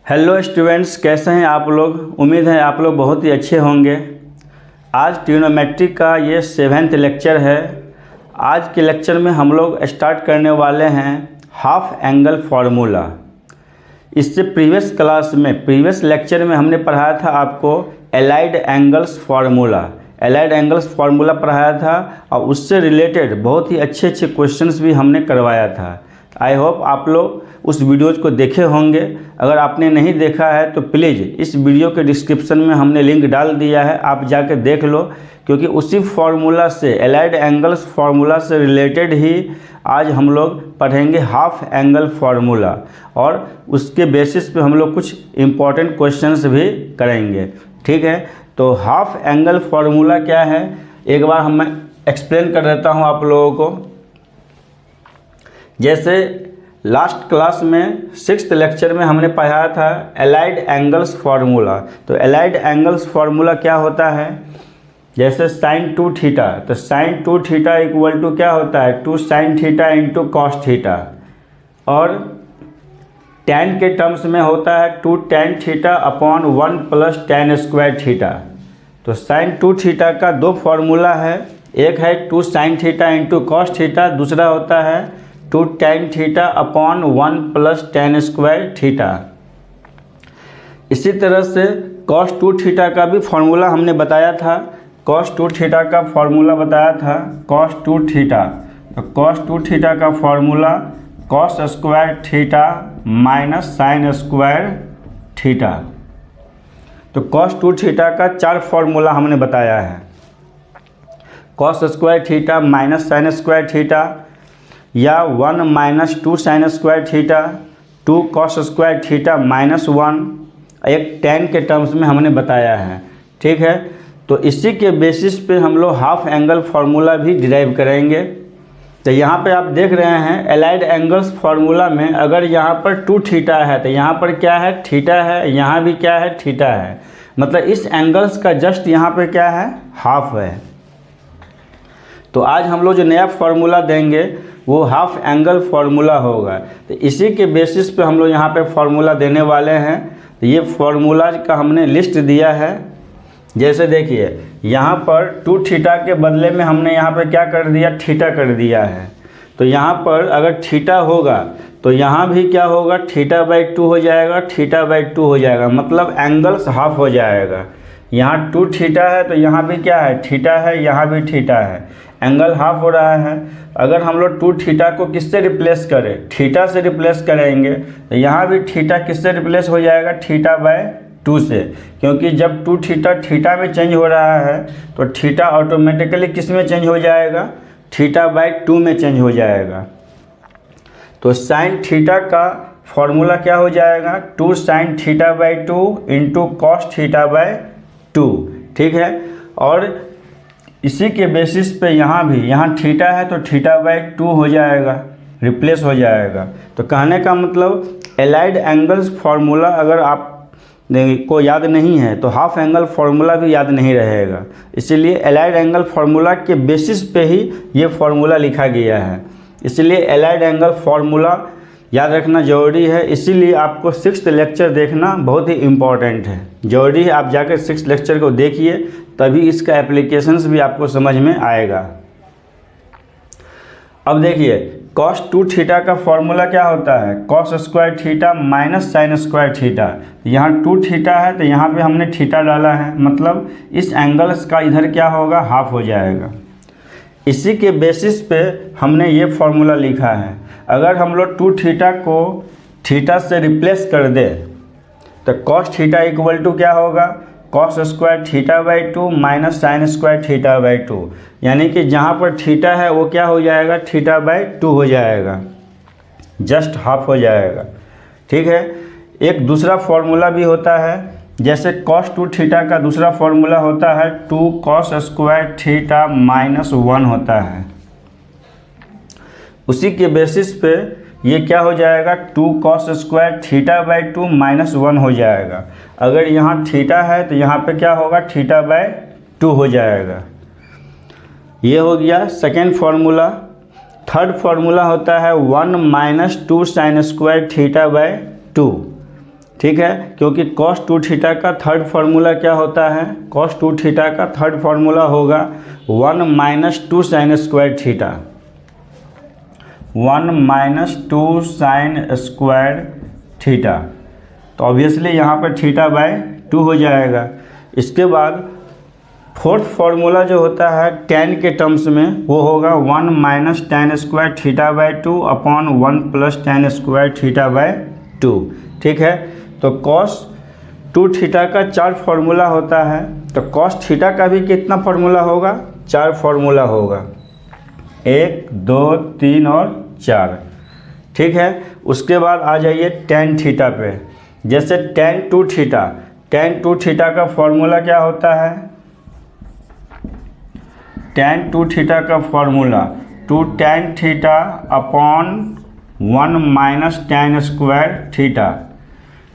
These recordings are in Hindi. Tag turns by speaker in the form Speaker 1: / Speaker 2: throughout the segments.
Speaker 1: हेलो स्टूडेंट्स, कैसे हैं आप लोग। उम्मीद है आप लोग बहुत ही अच्छे होंगे। आज ट्रिग्नोमेट्री का ये 7वां लेक्चर है। आज के लेक्चर में हम लोग स्टार्ट करने वाले हैं हाफ एंगल फार्मूला। इससे प्रीवियस लेक्चर में हमने पढ़ाया था आपको एलाइड एंगल्स फार्मूला पढ़ाया था और उससे रिलेटेड बहुत ही अच्छे क्वेश्चंस भी हमने करवाया था। आई होप आप लोग उस वीडियोज़ को देखे होंगे। अगर आपने नहीं देखा है तो प्लीज़ इस वीडियो के डिस्क्रिप्शन में हमने लिंक डाल दिया है, आप जाकर देख लो, क्योंकि उसी फार्मूला से एलाइड एंगल्स फार्मूला से रिलेटेड ही आज हम लोग पढ़ेंगे हाफ एंगल फार्मूला और उसके बेसिस पे हम लोग कुछ इम्पॉर्टेंट क्वेश्चंस भी करेंगे। ठीक है, तो हाफ एंगल फार्मूला क्या है एक बार मैं एक्सप्लेन कर देता हूँ आप लोगों को। जैसे लास्ट क्लास में 6th लेक्चर में हमने पढ़ाया था एलाइड एंगल्स फार्मूला। तो एलाइड एंगल्स फार्मूला क्या होता है, जैसे साइन 2 थीटा, तो साइन 2 थीटा इक्वल टू क्या होता है 2 sine theta into cos theta, और tan के टर्म्स में होता है 2 tan theta upon 1 plus tan square theta. तो साइन 2 थीटा का दो फार्मूला है, एक है 2 sine theta into cos theta, दूसरा होता है 2 tan theta upon 1 plus tan square theta. इसी तरह से cos 2 थीटा का भी फार्मूला हमने बताया था। cos 2 थीटा का फार्मूला बताया था cos 2 थीटा। तो cos 2 थीटा का formula cos square theta minus sine square theta. तो cos 2 थीटा का 4 फार्मूला हमने बताया है, cos square theta minus sine square theta, या 1 minus 2 sine square theta, 2 cos square theta minus 1, एक tan के टर्म्स में हमने बताया है। ठीक है, तो इसी के बेसिस पे हम लोग हाफ एंगल फार्मूला भी डिराइव करेंगे। तो यहाँ पे आप देख रहे हैं एलाइड एंगल्स फार्मूला में अगर यहाँ पर 2 थीटा है तो यहाँ पर क्या है थीटा है, यहाँ भी क्या है थीटा है, मतलब इस एंगल्स का जस्ट यहाँ पे क्या है हाफ है। तो आज हम लोग जो नया फार्मूला देंगे वो हाफ एंगल फार्मूला होगा। तो इसी के बेसिस पे हम लोग यहाँ पे फार्मूला देने वाले हैं। तो ये फार्मूला का हमने लिस्ट दिया है। जैसे देखिए यहाँ पर 2 थीटा के बदले में हमने यहाँ पे क्या कर दिया थीटा कर दिया है। तो यहाँ पर अगर थीटा होगा तो यहाँ भी क्या होगा θ/2 हो जाएगा, θ/2 हो जाएगा, मतलब एंगल्स हाफ हो जाएगा। यहाँ 2 थीटा है तो यहाँ भी क्या है थीटा है, यहाँ भी थीटा है, एंगल हाफ हो रहा है। अगर हम लोग 2 थीटा को किससे रिप्लेस करें थीटा से रिप्लेस करेंगे तो यहाँ भी थीटा किससे रिप्लेस हो जाएगा θ/2 से, क्योंकि जब 2 थीटा थीटा में चेंज हो रहा है तो थीटा ऑटोमेटिकली किस में चेंज हो जाएगा θ/2 में चेंज हो जाएगा। तो साइन थीटा का फॉर्मूला क्या हो जाएगा 2 साइन θ/2 इंटू कॉस θ/2। ठीक है, और इसी के बेसिस पे यहाँ थीटा है तो θ/2 हो जाएगा, रिप्लेस हो जाएगा। तो कहने का मतलब एलाइड एंगल्स फार्मूला अगर आप को याद नहीं है तो हाफ एंगल फार्मूला भी याद नहीं रहेगा। इसीलिए एलाइड एंगल फार्मूला के बेसिस पे ही ये फार्मूला लिखा गया है। इसलिए एलाइड एंगल फार्मूला याद रखना ज़रूरी है। इसीलिए आपको 6th लेक्चर देखना बहुत ही इम्पॉर्टेंट है, ज़रूरी है। आप जाकर 6th लेक्चर को देखिए, तभी इसका एप्लीकेशंस भी आपको समझ में आएगा। अब देखिए cos 2 थीटा का फॉर्मूला क्या होता है cos square theta minus sine square theta. यहाँ 2 थीटा है तो यहाँ पे हमने थीटा डाला है, मतलब इस एंगल्स का इधर क्या होगा हाफ हो जाएगा। इसी के बेसिस पे हमने ये फार्मूला लिखा है। अगर हम लोग 2 थीटा को थीटा से रिप्लेस कर दे तो cos थीटा इक्वल टू क्या होगा cos square θ/2 minus sine square θ/2, यानी कि जहाँ पर थीटा है वो क्या हो जाएगा θ/2 हो जाएगा, जस्ट हाफ हो जाएगा। ठीक है, एक दूसरा फार्मूला भी होता है, जैसे cos 2 थीटा का दूसरा फार्मूला होता है 2 cos स्क्वायर थीटा माइनस 1 होता है। उसी के बेसिस पे ये क्या हो जाएगा 2 cos स्क्वायर θ/2 माइनस 1 हो जाएगा। अगर यहाँ थीटा है तो यहाँ पे क्या होगा θ/2 हो जाएगा। ये हो गया सेकेंड फार्मूला। थर्ड फार्मूला होता है 1 माइनस 2 साइन स्क्वायर θ/2। ठीक है, क्योंकि cos 2 थीटा का थर्ड फार्मूला क्या होता है, cos 2 थीटा का थर्ड फार्मूला होगा 1 minus 2 sine square theta, 1 minus 2 sine square theta. तो ऑब्वियसली यहाँ पर थीटा बाय 2 हो जाएगा। इसके बाद फोर्थ फार्मूला जो होता है tan के टर्म्स में, वो होगा 1 minus tan square theta by 2 upon 1 plus tan square theta by 2। ठीक है, तो cos 2 थीटा का 4 फार्मूला होता है, तो cos थीटा का भी कितना फार्मूला होगा, 4 फार्मूला होगा, 1 2 3 और 4। ठीक है, उसके बाद आ जाइए tan थीटा पे। जैसे tan 2 थीटा, tan 2 थीटा का फार्मूला क्या होता है, tan 2 थीटा का formula 2 tan theta upon 1 minus tan square theta.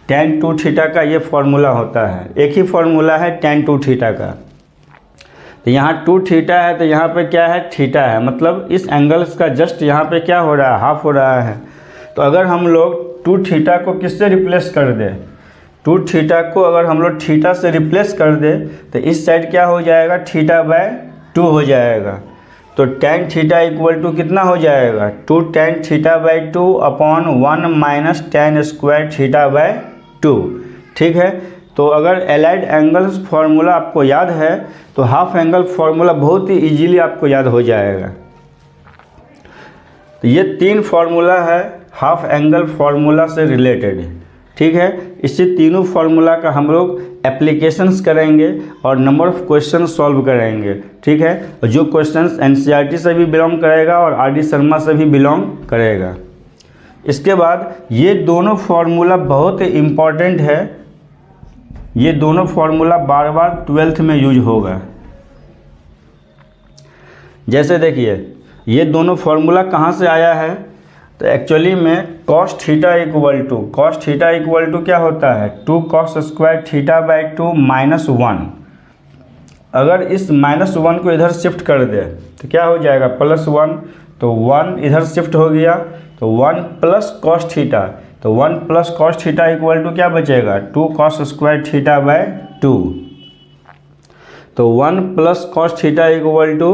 Speaker 1: tan 2 theta का ये फार्मूला होता है, एक ही फार्मूला है tan 2 थीटा का। तो यहाँ 2 थीटा है, तो यहाँ पे क्या है, थीटा है, मतलब इस एंगल्स का जस्ट यहाँ पे क्या हो रहा है, हाफ हो रहा है। तो अगर हम लोग 2 थीटा को किससे रिप्लेस कर दें, 2 थीटा को अगर हम लोग थीटा से रिप्लेस कर दें तो इस साइड क्या हो जाएगा, थीटा बाय 2 हो जाएगा। तो tan थीटा इक्वल टू कितना हो जाएगा, 2 tan theta by 2 upon 1 minus tan square theta by 2। ठीक है, तो अगर एलाइड एंगल्स फार्मूला आपको याद है तो हाफ एंगल फार्मूला बहुत ही इजीली आपको याद हो जाएगा। तो ये 3 फार्मूला है हाफ एंगल फार्मूला से रिलेटेड। ठीक है, इसी तीनों फार्मूला का हम लोग एप्लीकेशंस करेंगे और नंबर ऑफ क्वेश्चन सॉल्व करेंगे। ठीक है, जो क्वेश्चंस एनसीईआरटी से भी बिलोंग करेगा और आर डी शर्मा से भी बिलोंग करेगा। इसके बाद ये दोनों फार्मूला बहुत ही इम्पॉर्टेंट है, ये दोनों फार्मूला बार बार 12th में यूज होगा। जैसे देखिए ये दोनों फार्मूला कहाँ से आया है, तो एक्चुअली में cos थीटा इक्वल टू क्या होता है, 2 cos square theta by 2 minus 1। अगर इस -1 को इधर शिफ्ट कर दे तो क्या हो जाएगा, +1, तो 1 इधर शिफ्ट हो गया तो 1 प्लस cos थीटा, तो 1 plus cos theta equal to क्या बचेगा, 2 cos स्क्वायर थीटा बाई 2। तो 1 plus cos theta equal to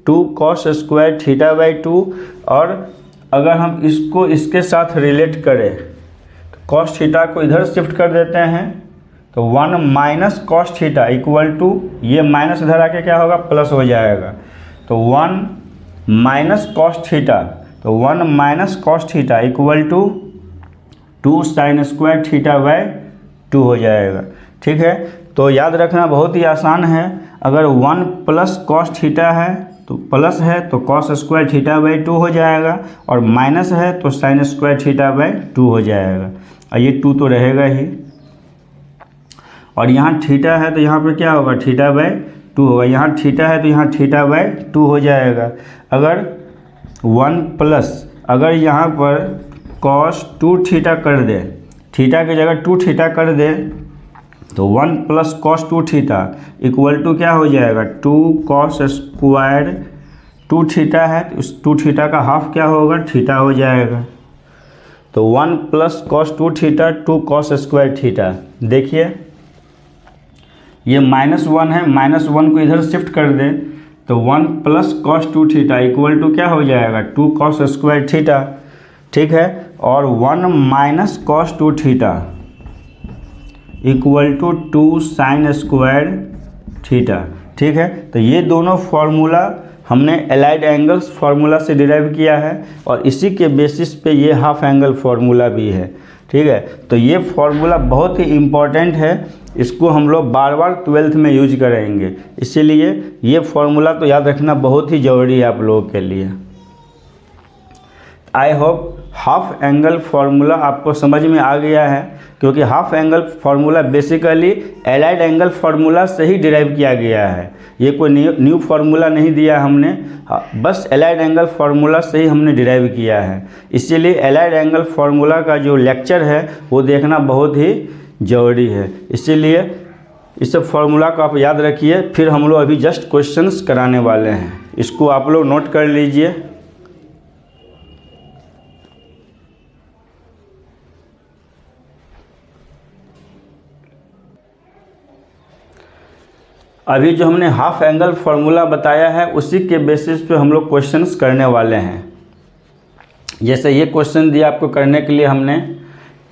Speaker 1: 2 cos square theta by 2। और अगर हम इसको इसके साथ रिलेट करें तो cos थीटा को इधर शिफ्ट कर देते हैं तो 1 minus cos theta equal to, ये माइनस इधर आके क्या होगा, प्लस हो जाएगा। तो 1 माइनस cos थीटा, तो 1 minus cos theta equal to 2 sine square theta by 2 हो जाएगा। ठीक है, तो याद रखना बहुत ही आसान है। अगर 1 प्लस cos थीटा है तो प्लस है तो cos स्क्वायर थीटा बाई 2 हो जाएगा, और माइनस है तो साइन स्क्वायर थीटा बाई 2 हो जाएगा, और ये 2 तो रहेगा ही। और यहाँ थीटा है तो यहाँ पर क्या होगा, थीटा बाई 2 होगा, यहाँ थीटा है तो यहाँ थीटा बाई 2 हो जाएगा। अगर 1 प्लस, अगर यहाँ पर cos 2 थीटा कर दे, थीटा की जगह 2 थीटा कर दे तो 1 plus cos 2 theta equal to क्या हो जाएगा, 2 cos स्क्वायर 2 थीटा है तो उस 2 थीटा का हाफ क्या होगा, थीटा हो जाएगा। तो 1 plus cos 2 theta 2 cos square theta. देखिए ये -1 है, -1 को इधर शिफ्ट कर दें तो 1 plus cos 2 theta equal to क्या हो जाएगा, 2 cos स्क्वायर थीटा। ठीक है, और 1 minus cos 2 theta equal to 2 sine square theta. ठीक है, तो ये दोनों फार्मूला हमने एलाइड एंगल्स फार्मूला से डिराइव किया है, और इसी के बेसिस पे ये हाफ एंगल फार्मूला भी है। ठीक है, तो ये फार्मूला बहुत ही इम्पॉर्टेंट है, इसको हम लोग बार बार 12th में यूज करेंगे, इसीलिए ये फार्मूला तो याद रखना बहुत ही ज़रूरी है आप लोगों के लिए। I hope half angle formula आपको समझ में आ गया है, क्योंकि half angle formula basically allied angle formula से ही डिराइव किया गया है, ये कोई न्यू फार्मूला नहीं दिया हमने, बस एलाइड एंगल फार्मूला से ही हमने डिराइव किया है। इसीलिए एलाइड एंगल फार्मूला का जो लेक्चर है वो देखना बहुत ही ज़रूरी है, इसीलिए इस फार्मूला को आप याद रखिए। फिर हम लोग अभी जस्ट क्वेश्चंस कराने वाले हैं, इसको आप लोग नोट कर लीजिए। अभी जो हमने हाफ एंगल फार्मूला बताया है उसी के बेसिस पे हम लोग क्वेश्चंस करने वाले हैं। जैसे ये क्वेश्चन दिया आपको करने के लिए हमने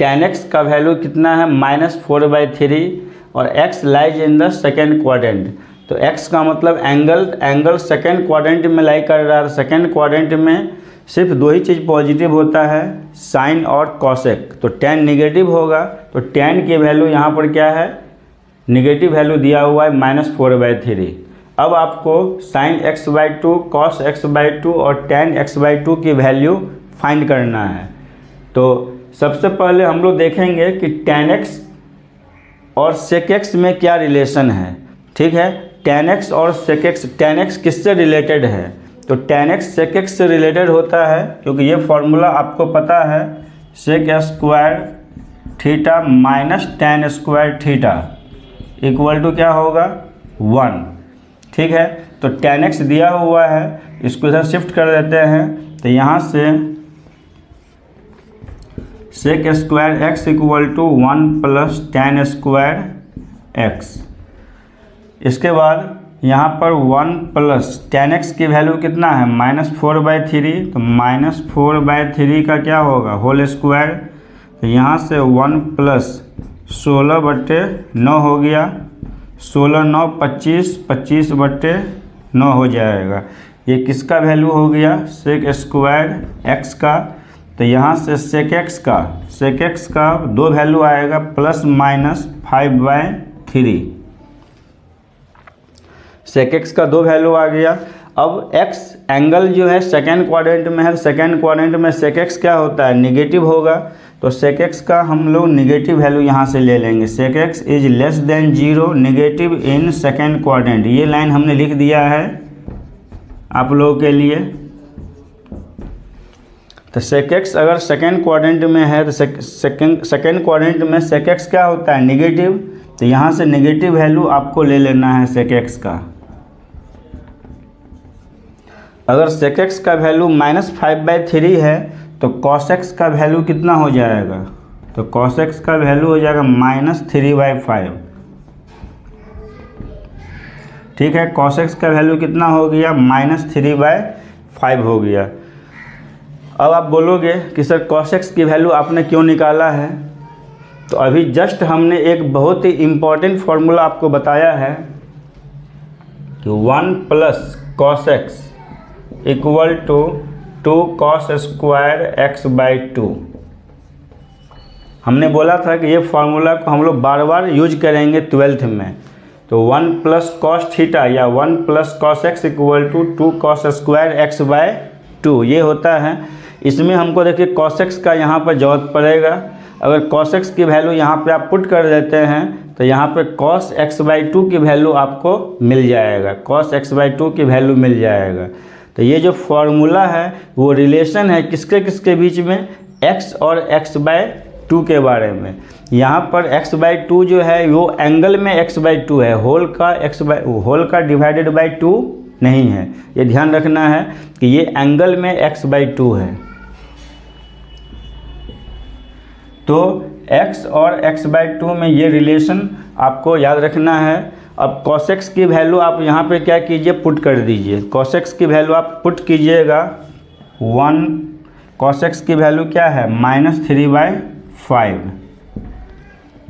Speaker 1: tan x का वैल्यू कितना है -4/3 और x lies in the second quadrant. तो x का मतलब एंगल सेकेंड क्वाड्रेंट में लाई कर रहा है। सेकेंड क्वाड्रेंट में सिर्फ दो ही चीज़ पॉजिटिव होता है, साइन और कॉसेक। तो tan निगेटिव होगा, तो tan की वैल्यू यहाँ पर क्या है, निगेटिव वैल्यू दिया हुआ है -4/3। अब आपको sin x/2 cos x/2 और tan x/2 की वैल्यू फाइंड करना है। तो सबसे पहले हम लोग देखेंगे कि tan x और sec x में क्या रिलेशन है। ठीक है, tan x और sec x, tan x किससे रिलेटेड है, तो tan x sec x से रिलेटेड होता है, क्योंकि ये फॉर्मूला आपको पता है sec square theta minus tan square theta equal to क्या होगा 1। ठीक है, तो tan x दिया हुआ है, इसको इधर शिफ्ट कर देते हैं। तो यहाँ से sec square x equal to 1 plus tan square x। इसके बाद यहाँ पर 1 प्लस tan x की वैल्यू कितना है -4/3, तो -4/3 का क्या होगा होल स्क्वायर। तो यहाँ से 1 प्लस 16/9 हो गया, 16 9 25, 25/9 हो जाएगा। ये किसका वैल्यू हो गया sec स्क्वायर x का। तो यहाँ से sec x का दो वैल्यू आएगा ±5/3। sec x का दो वैल्यू आ गया। अब x एंगल जो है सेकेंड क्वाड्रेंट में है, सेकेंड क्वाड्रेंट में sec x क्या होता है निगेटिव होगा। तो sec x का हम लोग निगेटिव वैल्यू यहाँ से ले लेंगे। sec x is less than 0 negative in second quadrant. ये लाइन हमने लिख दिया है आप लोगों के लिए। तो sec x अगर सेकेंड क्वाड्रेंट में है तो सेकेंड क्वाड्रेंट में sec x क्या होता है निगेटिव। तो यहाँ से निगेटिव वैल्यू आपको ले लेना है sec x का। अगर sec x का वैल्यू -5/3 है तो cos x का वैल्यू कितना हो जाएगा, तो cos x का वैल्यू हो जाएगा -3/5। ठीक है, cos x का वैल्यू कितना हो गया -3/5 हो गया। अब आप बोलोगे कि सर cos x की वैल्यू आपने क्यों निकाला है, तो अभी जस्ट हमने एक बहुत ही इम्पोर्टेंट फार्मूला आपको बताया है कि 1 plus cos x equal to 2 cos square x/2। हमने बोला था कि ये फार्मूला को हम लोग बार बार यूज करेंगे 12th में। तो 1 प्लस cos थीटा या 1 plus cos x equal to 2 cos square x/2 ये होता है। इसमें हमको देखिए cos x का यहाँ पर जरूरत पड़ेगा। अगर cos x की वैल्यू यहाँ पे आप पुट कर देते हैं तो यहाँ पे cos x/2 की वैल्यू आपको मिल जाएगा, cos x/2 की वैल्यू मिल जाएगा। तो ये जो फॉर्मूला है वो रिलेशन है किसके किसके बीच में, x और x/2 के बारे में। यहाँ पर x/2 जो है वो एंगल में x/2 है, होल का डिवाइडेड बाई 2 नहीं है। ये ध्यान रखना है कि ये एंगल में x/2 है। तो x और x/2 में ये रिलेशन आपको याद रखना है। अब cos x की वैल्यू आप यहाँ पे क्या कीजिए पुट कर दीजिए। cos x की वैल्यू आप पुट कीजिएगा 1, cos x की वैल्यू क्या है -3/5।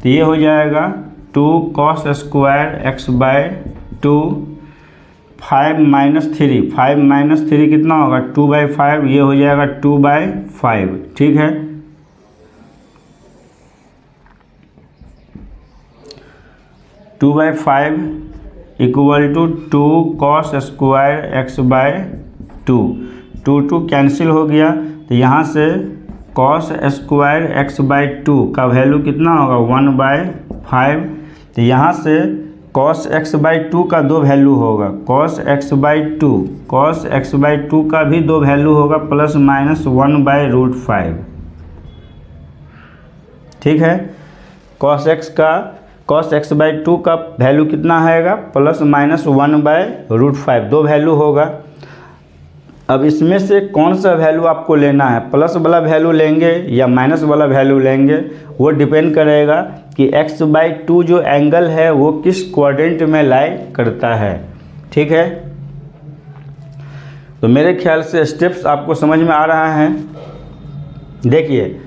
Speaker 1: तो ये हो जाएगा 2 cos स्क्वायर x/2, 5 - 3 कितना होगा 2/5, ये हो जाएगा 2/5। ठीक है, two by 5 equal to 2 cos square x/2। 2 cancel हो गया। तो यहाँ से cos स्क्वायर x/2 का वैल्यू कितना होगा 1/5। तो यहाँ से cos x/2 का दो वैल्यू होगा, cos x/2 का भी दो वैल्यू होगा ±1/√5। ठीक है, cos x/2 का वैल्यू कितना आएगा ±1/√5, दो वैल्यू होगा। अब इसमें से कौन सा वैल्यू आपको लेना है, प्लस वाला वैल्यू लेंगे या माइनस वाला वैल्यू लेंगे, वो डिपेंड करेगा कि x/2 जो एंगल है वो किस क्वाड्रेंट में लाई करता है। ठीक है, तो मेरे ख्याल से स्टेप्स आपको समझ में आ रहा है। देखिए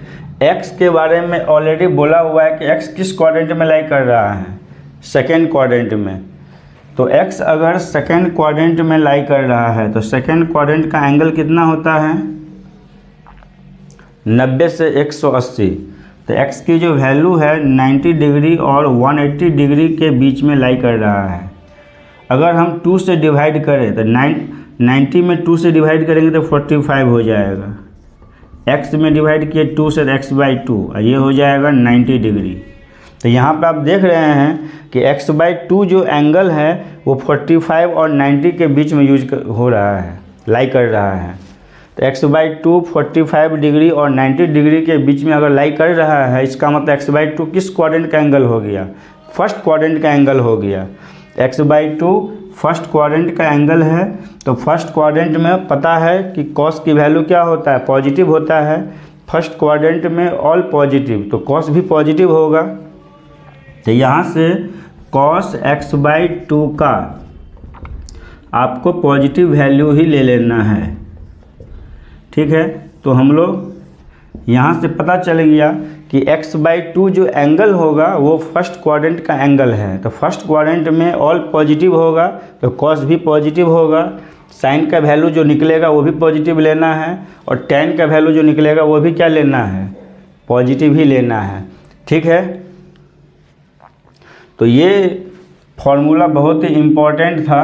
Speaker 1: x के बारे में ऑलरेडी बोला हुआ है कि x किस क्वाड्रेंट में लाई कर रहा है, सेकेंड क्वाड्रेंट में। तो x अगर सेकेंड क्वाड्रेंट में लाई कर रहा है तो सेकेंड क्वाड्रेंट का एंगल कितना होता है, 90 से 180। तो x की जो वैल्यू है 90 डिग्री और 180 डिग्री के बीच में लाई कर रहा है। अगर हम 2 से डिवाइड करें तो 90 में 2 से डिवाइड करेंगे तो 45 हो जाएगा। x में डिवाइड किए 2 से x/2 और ये हो जाएगा 90 डिग्री। तो यहाँ पे आप देख रहे हैं कि x/2 जो एंगल है वो 45 और 90 के बीच में हो रहा है, लाई कर रहा है। तो x/2 45 डिग्री और 90 डिग्री के बीच में अगर लाई कर रहा है, इसका मतलब x/2 किस क्वाड्रेंट का एंगल हो गया, फर्स्ट क्वाड्रेंट का एंगल हो गया। x/2 फर्स्ट क्वाड्रेंट का एंगल है। तो फर्स्ट क्वाड्रेंट में पता है कि कॉस की वैल्यू क्या होता है, पॉजिटिव होता है। फर्स्ट क्वाड्रेंट में ऑल पॉजिटिव, तो कॉस भी पॉजिटिव होगा। तो यहाँ से cos x/2 का आपको पॉजिटिव वैल्यू ही ले लेना है। ठीक है, तो हम लोग यहाँ से पता चल गया कि x/2 जो एंगल होगा वो फर्स्ट क्वाड्रेंट का एंगल है। तो फर्स्ट क्वाड्रेंट में ऑल पॉजिटिव होगा तो cos भी पॉजिटिव होगा। साइन का वैल्यू जो निकलेगा वो भी पॉजिटिव लेना है और tan का वैल्यू जो निकलेगा वो भी क्या लेना है, पॉजिटिव ही लेना है। ठीक है, तो ये फॉर्मूला बहुत ही इम्पोर्टेंट था।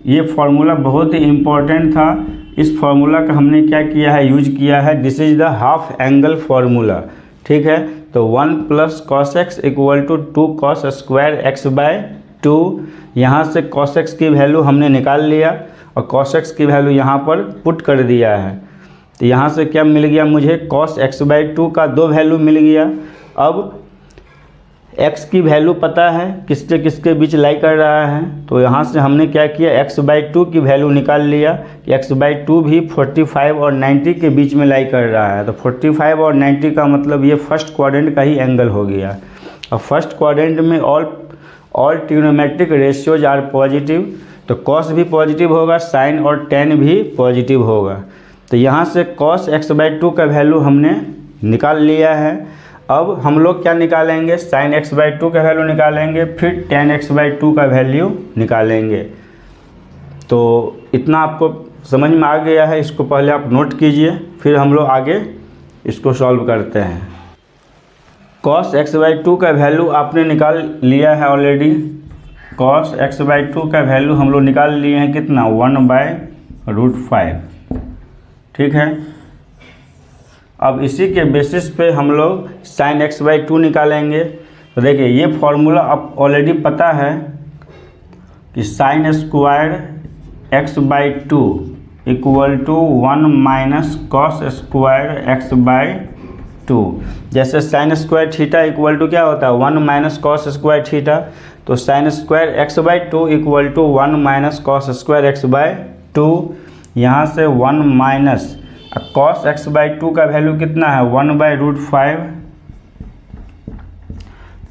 Speaker 1: ये फॉर्मूला बहुत ही इम्पोर्टेंट था। इस फार्मूला का हमने क्या किया है, यूज किया है। This is the half angle formula. ठीक है, तो 1 + cos x = 2 cos square x/2। यहाँ से cos x की वैल्यू हमने निकाल लिया और cos x की वैल्यू यहाँ पर पुट कर दिया है। तो यहाँ से क्या मिल गया मुझे, cos x/2 का 2 वैल्यू मिल गया। अब x की वैल्यू पता है किसके किसके बीच लाई कर रहा है, तो यहाँ से हमने क्या किया, x/2 की वैल्यू निकाल लिया कि x/2 भी 45 और 90 के बीच में लाई कर रहा है। तो 45 और 90 का मतलब ये फर्स्ट क्वाड्रेंट का ही एंगल हो गया। और फर्स्ट क्वाड्रेंट में all trigonometric ratios are positive, तो cos भी पॉजिटिव होगा, साइन और tan भी पॉजिटिव होगा। तो यहाँ से cos x/2 का वैल्यू हमने निकाल लिया है। अब हम लोग क्या निकालेंगे, sin x/2 का वैल्यू निकालेंगे, फिर tan x/2 का वैल्यू निकालेंगे। तो इतना आपको समझ में आ गया है, इसको पहले आप नोट कीजिए, फिर हम लोग आगे इसको सॉल्व करते हैं। cos x/2 का वैल्यू आपने निकाल लिया है ऑलरेडी। cos x/2 का वैल्यू हम लोग निकाल लिए हैं कितना, 1/√5। ठीक है, अब इसी के बेसिस पे हम लोग sin x/2 निकालेंगे। तो देखिए ये फॉर्मूला अब ऑलरेडी पता है कि sin square x/2 = 1 - cos square x/2। जैसे sin स्क्वायर थीटा इक्वल क्या होता है, 1 - cos स्क्वायर थीटा। तो sin square x/2 = 1 - cos square x/2। यहाँ से 1 - cos x/2 का वैल्यू कितना है, 1/√5।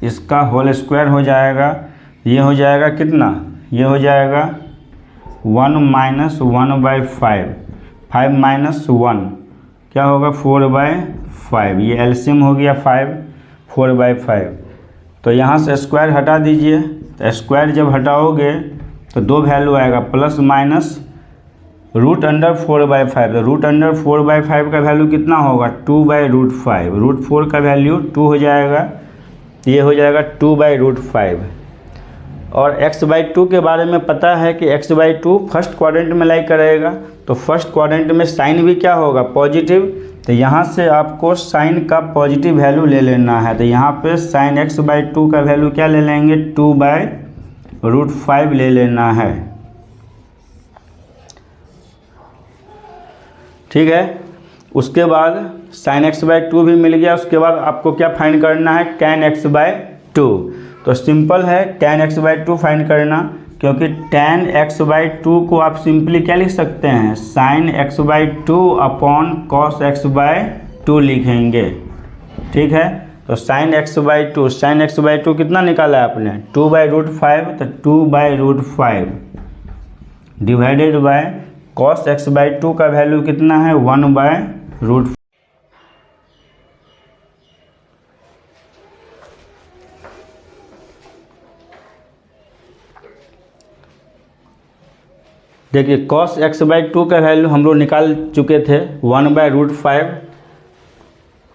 Speaker 1: इसका होल स्क्वायर हो जाएगा, ये हो जाएगा कितना, ये हो जाएगा 1 - 1/5। 5 - 1 क्या होगा, 4/5। ये एलसीएम हो गया 5, 4/5। तो यहाँ से स्क्वायर हटा दीजिए। तो स्क्वायर जब हटाओगे तो 2 वैल्यू आएगा, प्लस माइनस √4/5। तो √4/5 का वैल्यू कितना होगा, 2/√5। √4 का वैल्यू 2 हो जाएगा, ये हो जाएगा 2/√5। और x/2 के बारे में पता है कि x/2 फर्स्ट क्वाड्रेंट में लाई करेगा। तो फर्स्ट क्वाड्रेंट में साइन भी क्या होगा, पॉजिटिव। तो यहाँ से आपको साइन का पॉजिटिव वैल्यू ले लेना है। तो यहाँ पे sin x/2 का वैल्यू क्या ले लेंगे, 2/√5 ले लेना है। ठीक है, उसके बाद sin x/2 भी मिल गया। उसके बाद आपको क्या फाइंड करना है, tan x/2। तो सिंपल है tan x/2 फाइंड करना। क्योंकि tan x/2 को आप सिंपली क्या लिख सकते हैं, sin x/2 upon cos x/2 लिखेंगे। ठीक है, तो sin x/2 कितना निकाला है आपने, 2/√5, तो 2/√5 डिवाइडेड बाय cos x/2 का वैल्यू कितना है, 1/√5। देखिए cos x/2 का वैल्यू हम लोग निकाल चुके थे 1/√5,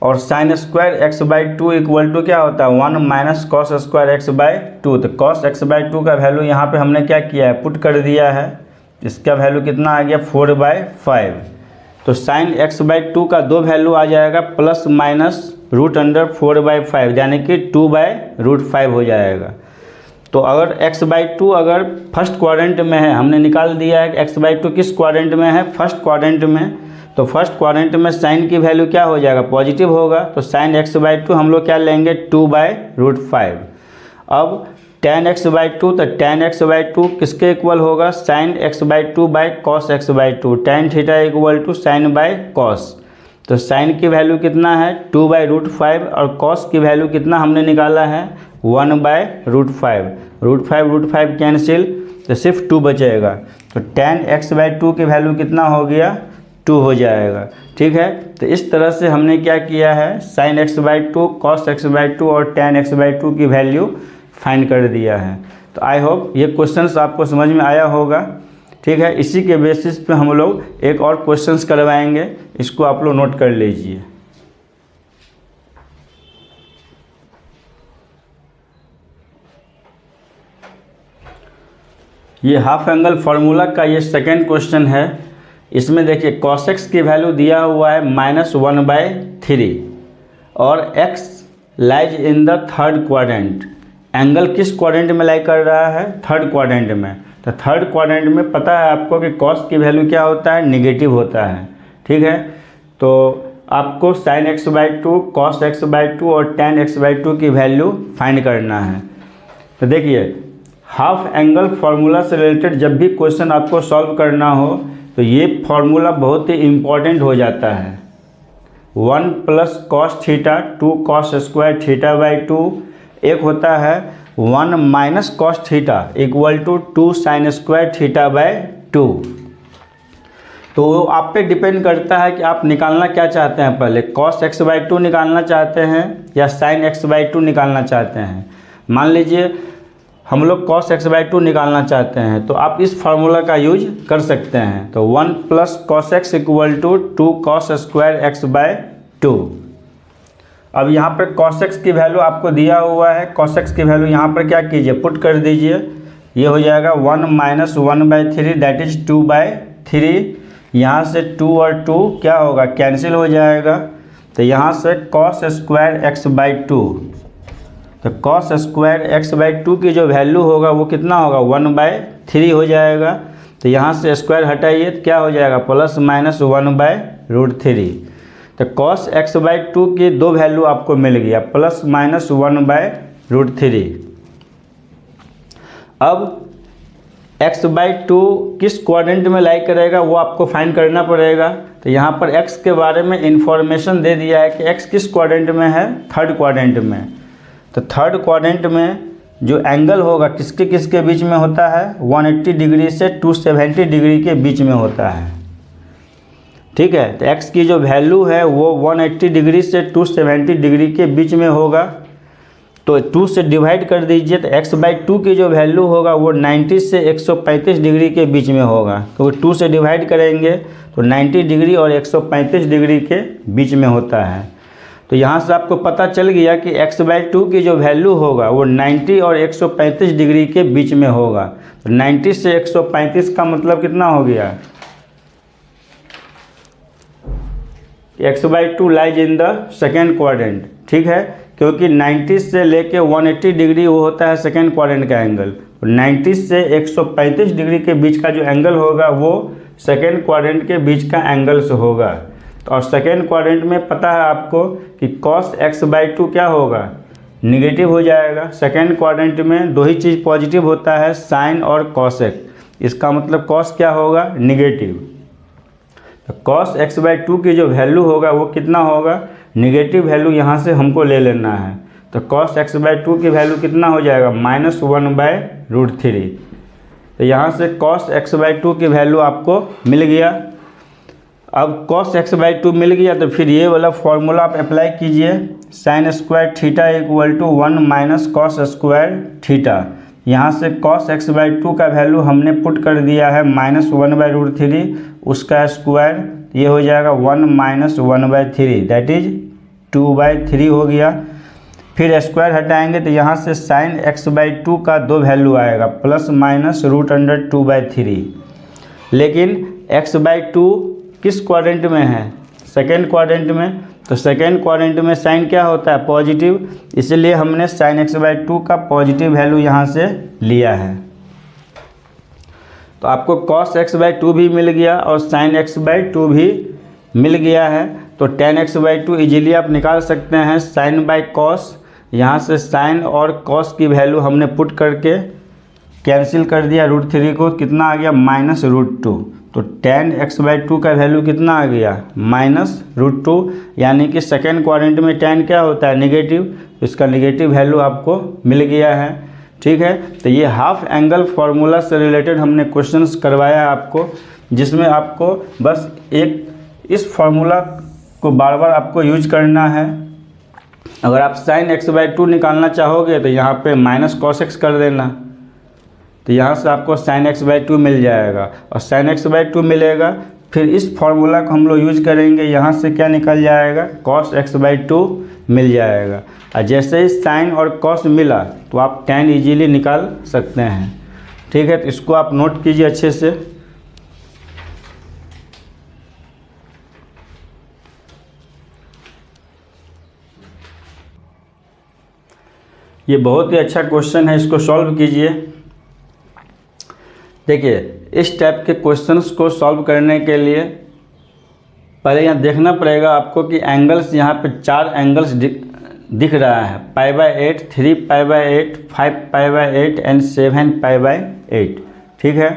Speaker 1: और sin square x/2 equal to क्या होता है, 1 माइनस cos स्क्वायर x/2। तो cos x/2 का वैल्यू यहाँ पे हमने क्या किया है, पुट कर दिया है। इसका वैल्यू कितना आ गया, 4/5। तो sin x/2 का दो वैल्यू आ जाएगा, प्लस माइनस √4/5, यानी कि 2/√5 हो जाएगा। तो अगर x/2 अगर फर्स्ट क्वाड्रेंट में है, हमने निकाल दिया है कि x/2 किस क्वाड्रेंट में है, फर्स्ट क्वाड्रेंट में। तो फर्स्ट क्वाड्रेंट में साइन की वैल्यू क्या हो जाएगा, पॉजिटिव होगा। तो sin x/2 हम लोग क्या लेंगे, 2/√5। अब tan x/2, तो tan x/2 किसके इक्वल होगा, sin x/2 by cos x/2। tan theta equal to sin by cos। तो sin की वैल्यू कितना है, 2/√5, और cos की वैल्यू कितना हमने निकाला है, 1/√5। √5 कैंसिल, तो सिर्फ 2 बचेगा। तो tan x/2 की वैल्यू कितना हो गया, 2 हो जाएगा। ठीक है, तो इस तरह से हमने क्या किया है, sin x/2, cos x/2 और tan x/2 की वैल्यू फाइंड कर दिया है। तो आई होप ये क्वेश्चंस आपको समझ में आया होगा। ठीक है, इसी के बेसिस पे हम लोग एक और क्वेश्चंस करवाएंगे, इसको आप लोग नोट कर लीजिए। ये हाफ एंगल फार्मूला का ये सेकेंड क्वेश्चन है। इसमें देखिए cos x की वैल्यू दिया हुआ है -1/3, और x lies in the third quadrant. Angle किस क्वाड्रेंट में लाई कर रहा है, थर्ड क्वाड्रेंट में। तो थर्ड क्वाड्रेंट में पता है आपको कि cos की वैल्यू क्या होता है, निगेटिव होता है। ठीक है, तो आपको sin x/2, cos x/2 और tan x/2 की वैल्यू फाइंड करना है। तो देखिए हाफ एंगल फार्मूला से रिलेटेड जब भी क्वेश्चन आपको सॉल्व करना हो, तो ये फार्मूला बहुत ही इम्पॉर्टेंट हो जाता है। 1 + cos theta 2 cos square theta, एक होता है 1 - cos theta equal to 2 sin square theta. तो आप पे डिपेंड करता है कि आप निकालना क्या चाहते हैं, पहले cos x/2 निकालना चाहते हैं या sin x/2 निकालना चाहते हैं। मान लीजिए हम लोग cos x/2 निकालना चाहते हैं, तो आप इस फार्मूला का यूज कर सकते हैं। तो 1 + cos x equal to 2 cos square x/2। अब यहाँ पर cos x की वैल्यू आपको दिया हुआ है, cos x की वैल्यू यहाँ पर क्या कीजिए, पुट कर दीजिए। ये हो जाएगा 1 - 1/3, दैट इज 2/3। यहाँ से 2 और 2 क्या होगा, कैंसिल हो जाएगा। तो यहाँ से cos स्क्वायर x/2, तो cos स्क्वायर x/2 की जो वैल्यू होगा वो कितना होगा, 1/3 हो जाएगा। तो यहाँ से स्क्वायर हटाइए तो क्या हो जाएगा, +-1/√3। तो cos x/2 की दो वैल्यू आपको मिल गया, +-1/√3। अब x/2 किस क्वाड्रेंट में लाई करेगा वो आपको फाइंड करना पड़ेगा। तो यहाँ पर x के बारे में इंफॉर्मेशन दे दिया है कि x किस क्वाड्रेंट में है, थर्ड क्वाड्रेंट में। तो थर्ड क्वाड्रेंट में जो एंगल होगा किसके किसके बीच में होता है, 180 डिग्री से 270 डिग्री के बीच में होता है। ठीक है, तो x की जो वैल्यू है वो 180 डिग्री से 270 डिग्री के बीच में होगा। तो 2 से डिवाइड कर दीजिए, तो x/2 की जो वैल्यू होगा वो 90 से 135 डिग्री के बीच में होगा, क्योंकि 2 से डिवाइड करेंगे तो 90 डिग्री और 135 डिग्री के बीच में होता है। तो यहाँ से आपको पता चल गया कि x/2 की जो वैल्यू होगा वो 90 और 135 डिग्री के बीच में होगा। तो 90 से 135 का मतलब कितना हो गया, x/2 lies in the second quadrant. ठीक है, क्योंकि 90 से लेके 180 डिग्री वो होता है सेकेंड क्वाड्रेंट का एंगल। 90 से 135 डिग्री के बीच का जो एंगल होगा वो सेकेंड क्वाड्रेंट के बीच का एंगल से होगा। और सेकेंड क्वाड्रेंट में पता है आपको कि cos x/2 क्या होगा, निगेटिव हो जाएगा। सेकेंड क्वाड्रेंट में दो ही चीज़ पॉजिटिव होता है, साइन और कॉसेक। इसका मतलब कॉस क्या होगा, निगेटिव। तो कॉस x/2 की जो वैल्यू होगा वो कितना होगा, निगेटिव वैल्यू यहाँ से हमको ले लेना है। तो कॉस x/2 की वैल्यू कितना हो जाएगा, -1/√3। तो यहाँ से कॉस x/2 की वैल्यू आपको मिल गया। अब कॉस x/2 मिल गया तो फिर ये वाला फॉर्मूला आप अप्लाई कीजिए, sin² थीटा = 1 - cos² थीटा। यहाँ से cos x/2 का वैल्यू हमने पुट कर दिया है -1/√3, उसका स्क्वायर ये हो जाएगा 1 - 1/3 दैट इज 2/3 हो गया। फिर स्क्वायर हटाएंगे तो यहाँ से sin x/2 का दो वैल्यू आएगा ±√2/3। लेकिन x/2 किस क्वाड्रेंट में है, सेकेंड क्वाड्रेंट में। तो सेकेंड क्वाड्रेंट में साइन क्या होता है, पॉजिटिव, इसलिए हमने sin x/2 का पॉजिटिव वैल्यू यहाँ से लिया है। तो आपको cos x/2 भी मिल गया और sin x/2 भी मिल गया है। तो tan x/2 इजीली आप निकाल सकते हैं sin/cos। यहाँ से sin और cos की वैल्यू हमने पुट करके कैंसिल कर दिया, √3 को कितना आ गया, -√2। तो tan x/2 का वैल्यू कितना आ गया, -√2। यानी कि सेकेंड क्वाड्रेंट में tan क्या होता है, निगेटिव। इसका निगेटिव वैल्यू आपको मिल गया है। ठीक है, तो ये हाफ एंगल फार्मूला से रिलेटेड हमने क्वेश्चंस करवाया आपको, जिसमें आपको बस एक इस फार्मूला को बार बार आपको यूज करना है। अगर आप sin x/2 निकालना चाहोगे तो यहाँ पे -cos x कर देना, तो यहाँ से आपको sin x/2 मिल जाएगा। और sin x/2 मिलेगा, फिर इस फार्मूला को हम लोग यूज करेंगे, यहाँ से क्या निकल जाएगा, cos x/2 मिल जाएगा। और जैसे ही sin और cos मिला तो आप tan इजीली निकाल सकते हैं। ठीक है, तो इसको आप नोट कीजिए अच्छे से। ये बहुत ही अच्छा क्वेश्चन है, इसको सॉल्व कीजिए। देखिए, इस टाइप के क्वेश्चंस को सॉल्व करने के लिए पहले यहाँ देखना पड़ेगा आपको कि एंगल्स, यहाँ पे 4 एंगल्स दिख रहा है, π/8, 3π/8, 5π/8 एंड 7π/8। ठीक है,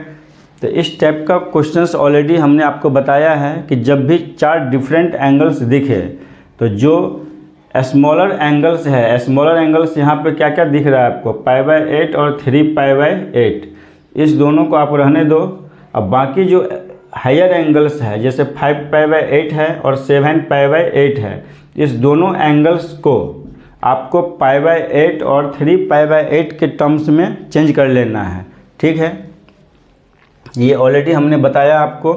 Speaker 1: तो इस टाइप का क्वेश्चंस ऑलरेडी हमने आपको बताया है कि जब भी 4 डिफरेंट एंगल्स दिखे तो जो स्मॉलर एंगल्स है, स्मॉलर एंगल्स यहाँ पे क्या क्या दिख रहा है आपको, π/8 और 3π/8, इस दोनों को आप रहने दो। अब बाकी जो हायर एंगल्स है, जैसे 5π/8 है और 7π/8 है, इस दोनों एंगल्स को आपको π/8 और 3π/8 के टर्म्स में चेंज कर लेना है। ठीक है, ये ऑलरेडी हमने बताया आपको।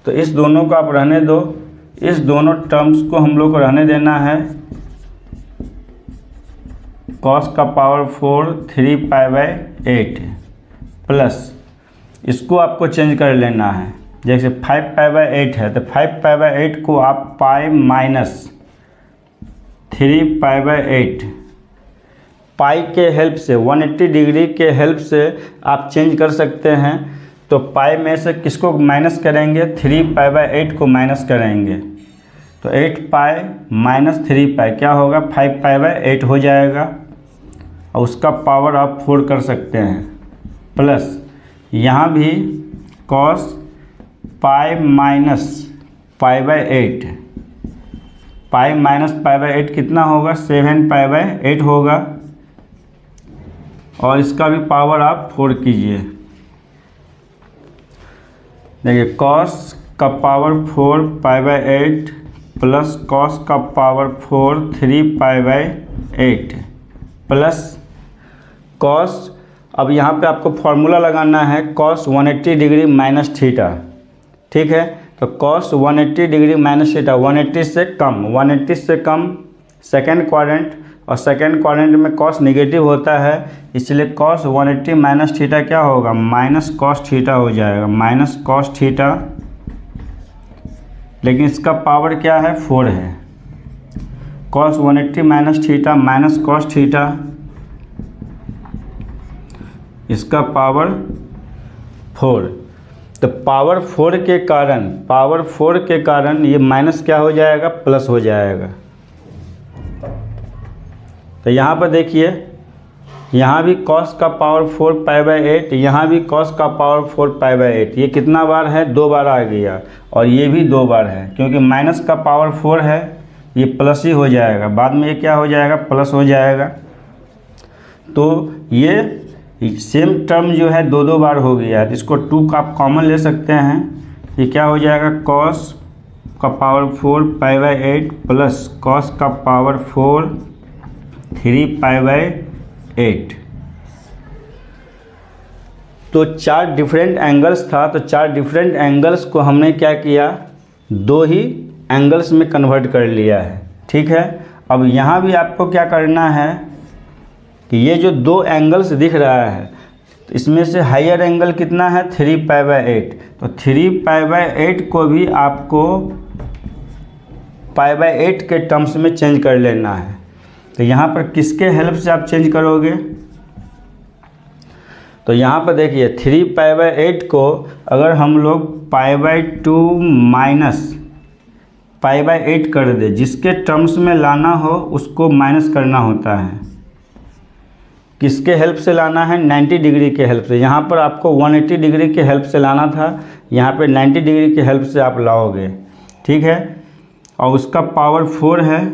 Speaker 1: तो इस दोनों को आप रहने दो, इस दोनों टर्म्स को हम लोग को रहने देना है, cos का पावर 4 3π/8 प्लस इसको आपको चेंज कर लेना है। जैसे 5π/8 है तो 5π/8 को आप π - 3π/8 पाई के हेल्प से 180 डिग्री के हेल्प से आप चेंज कर सकते हैं। तो पाई में से किसको माइनस करेंगे, 3π/8 को माइनस करेंगे, तो 8π - 3π क्या होगा, 5π/8 हो जाएगा। और उसका पावर आप 4 कर सकते हैं, प्लस यहाँ भी cos π - π/8, पाई - π/8 कितना होगा, 7π/8 होगा। और इसका भी पावर आप 4 कीजिए। देखिए, cos का पावर 4 π/8 प्लस cos का पावर 4 3π/8 प्लस cos, अब यहाँ पे आपको फॉर्मूला लगाना है cos 180 डिग्री माइनस थीटा। ठीक है, तो cos 180 डिग्री माइनस थीटा 180 से कम, 180 से कम सेकेंड क्वाड्रेंट, और सेकेंड क्वाड्रेंट में cos नेगेटिव होता है, इसलिए cos 180 माइनस थीटा क्या होगा, माइनस cos थीटा हो जाएगा, माइनस cos थीटा। लेकिन इसका पावर क्या है, 4 है। cos 180 minus theta minus cos theta, इसका पावर 4। तो पावर 4 के कारण ये माइनस क्या हो जाएगा, प्लस हो जाएगा। तो यहाँ पर देखिए, यहाँ भी cos का पावर 4 π/8, यहाँ भी cos का पावर 4 π/8। ये कितना बार है? 2 बार आ गया, और ये भी 2 बार है, क्योंकि माइनस का पावर 4 है, ये प्लस ही हो जाएगा, बाद में ये क्या हो जाएगा? प्लस हो जाएगा। तो ये सेम टर्म जो है 2 बार हो गया है, इसको 2 का आप कॉमन ले सकते हैं। ये क्या हो जाएगा? cos का पावर 4 π/8 प्लस cos का पावर 4 3 π/8। तो 4 डिफरेंट एंगल्स था, तो 4 डिफरेंट एंगल्स को हमने क्या किया? 2 ही एंगल्स में कन्वर्ट कर लिया है। ठीक है, अब यहाँ भी आपको क्या करना है कि ये जो 2 एंगल्स दिख रहा है, इसमें से हायर एंगल कितना है? 3 π/8। तो 3 π/8 को भी आपको π/8 के टर्म्स में चेंज कर लेना है। तो यहाँ पर किसके हेल्प से आप चेंज करोगे? तो यहाँ पर देखिए 3 π/8 को अगर हम लोग π/2 माइनस π/8 कर दे, जिसके टर्म्स में लाना हो उसको माइनस करना होता है। किसके हेल्प से लाना है? 90 डिग्री के हेल्प से। यहाँ पर आपको 180 डिग्री के हेल्प से लाना था, यहाँ पे 90 डिग्री के हेल्प से आप लाओगे। ठीक है, और उसका पावर 4 है,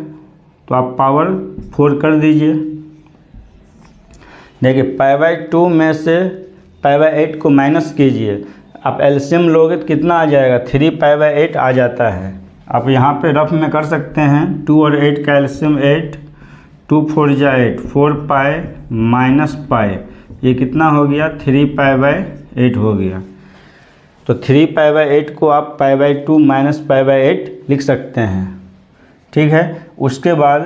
Speaker 1: तो आप पावर 4 कर दीजिए। देखिए π/2 में से π/8 को माइनस कीजिए, आप एलसीएम लोगे तो कितना आ जाएगा? 3 π/8 आ जाता है। आप यहाँ पे रफ में कर सकते हैं, 2 और 8 का एलसीएम 8, 2 4 जा 8, 4 π माइनस पाई, ये कितना हो गया? 3 π/8 हो गया। तो 3 π/8 को आप π/2 माइनस π/8 लिख सकते हैं। ठीक है, उसके बाद